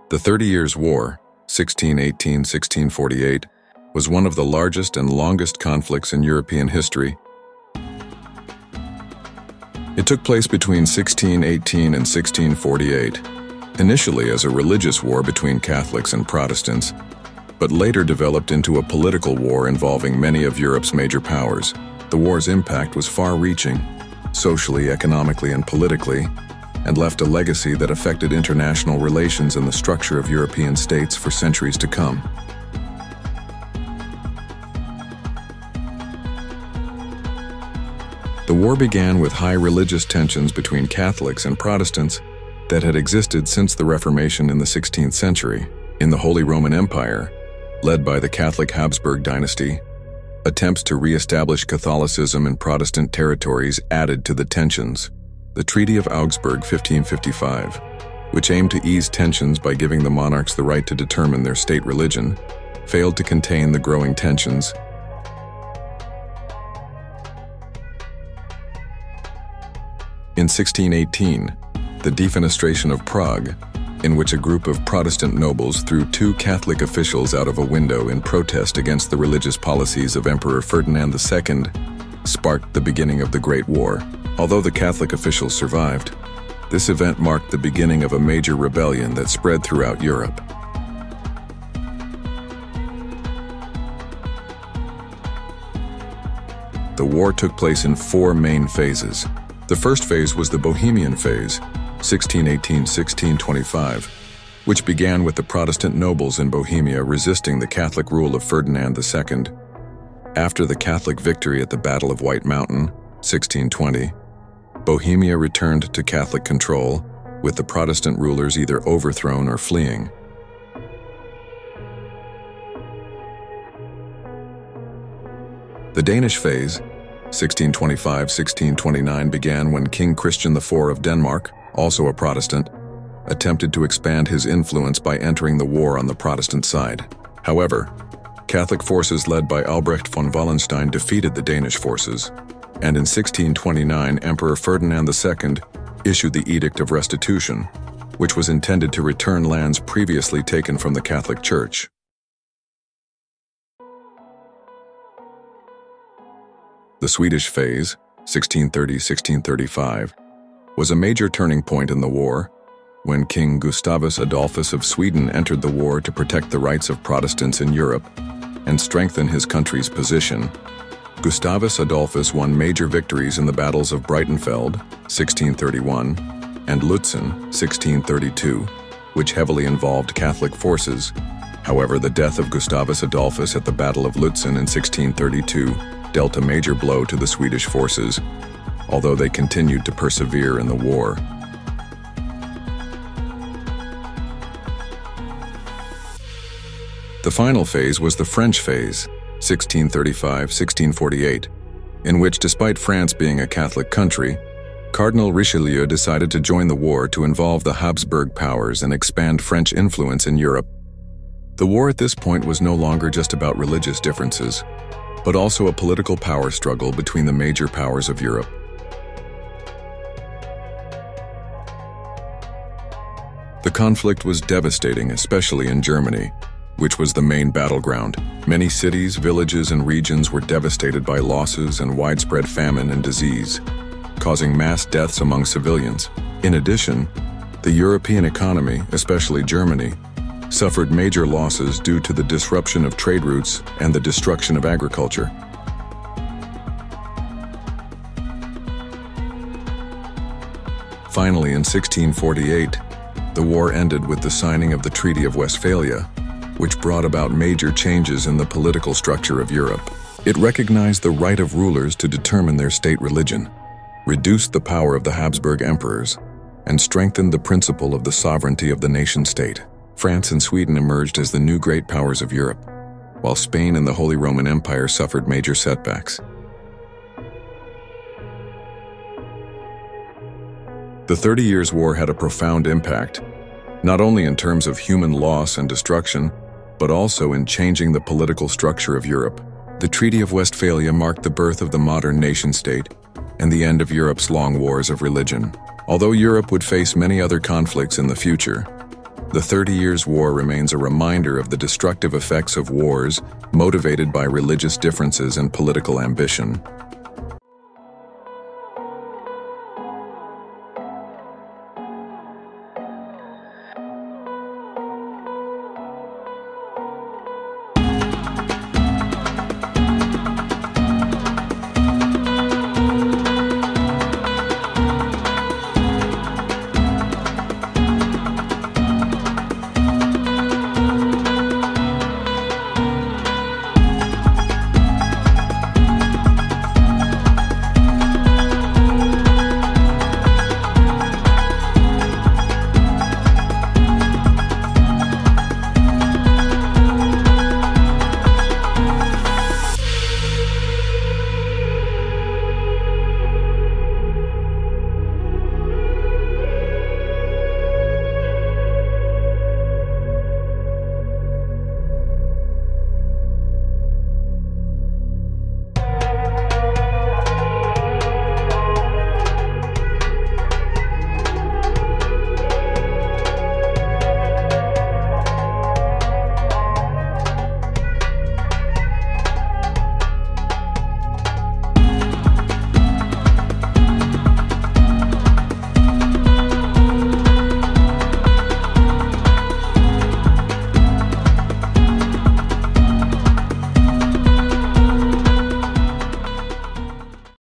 The 30 Years' War, 1618–1648, was one of the largest and longest conflicts in European history. It took place between 1618 and 1648, initially as a religious war between Catholics and Protestants, but later developed into a political war involving many of Europe's major powers. The war's impact was far-reaching, socially, economically, and politically, and left a legacy that affected international relations and the structure of European states for centuries to come. The war began with high religious tensions between Catholics and Protestants that had existed since the Reformation in the 16th century. In the Holy Roman Empire, led by the Catholic Habsburg dynasty, attempts to re-establish Catholicism in Protestant territories added to the tensions. The Treaty of Augsburg 1555, which aimed to ease tensions by giving the monarchs the right to determine their state religion, failed to contain the growing tensions. In 1618, the defenestration of Prague, in which a group of Protestant nobles threw two Catholic officials out of a window in protest against the religious policies of Emperor Ferdinand II, sparked the beginning of the Great War. Although the Catholic officials survived, this event marked the beginning of a major rebellion that spread throughout Europe. The war took place in four main phases. The first phase was the Bohemian phase, 1618–1625, which began with the Protestant nobles in Bohemia resisting the Catholic rule of Ferdinand II. After the Catholic victory at the Battle of White Mountain, 1620, Bohemia returned to Catholic control, with the Protestant rulers either overthrown or fleeing. The Danish phase, 1625–1629, began when King Christian IV of Denmark, also a Protestant, attempted to expand his influence by entering the war on the Protestant side. However, Catholic forces led by Albrecht von Wallenstein defeated the Danish forces, and in 1629 Emperor Ferdinand II issued the Edict of Restitution, which was intended to return lands previously taken from the Catholic Church. The Swedish phase, 1630–1635, was a major turning point in the war, when King Gustavus Adolphus of Sweden entered the war to protect the rights of Protestants in Europe and strengthen his country's position. Gustavus Adolphus won major victories in the battles of Breitenfeld, 1631, and Lutzen, 1632, which heavily involved Catholic forces. However, the death of Gustavus Adolphus at the Battle of Lutzen in 1632 dealt a major blow to the Swedish forces, although they continued to persevere in the war. The final phase was the French phase, 1635–1648, in which, despite France being a Catholic country, Cardinal Richelieu decided to join the war to involve the Habsburg powers and expand French influence in Europe. The war at this point was no longer just about religious differences, but also a political power struggle between the major powers of Europe. The conflict was devastating, especially in Germany, which was the main battleground. Many cities, villages, and regions were devastated by losses and widespread famine and disease, causing mass deaths among civilians. In addition, the European economy, especially Germany, suffered major losses due to the disruption of trade routes and the destruction of agriculture. Finally, in 1648, the war ended with the signing of the Treaty of Westphalia, which brought about major changes in the political structure of Europe. It recognized the right of rulers to determine their state religion, reduced the power of the Habsburg emperors, and strengthened the principle of the sovereignty of the nation-state. France and Sweden emerged as the new great powers of Europe, while Spain and the Holy Roman Empire suffered major setbacks. The 30 Years' War had a profound impact, not only in terms of human loss and destruction, but also in changing the political structure of Europe. The Treaty of Westphalia marked the birth of the modern nation-state and the end of Europe's long wars of religion. Although Europe would face many other conflicts in the future, The 30 Years' War remains a reminder of the destructive effects of wars motivated by religious differences and political ambition.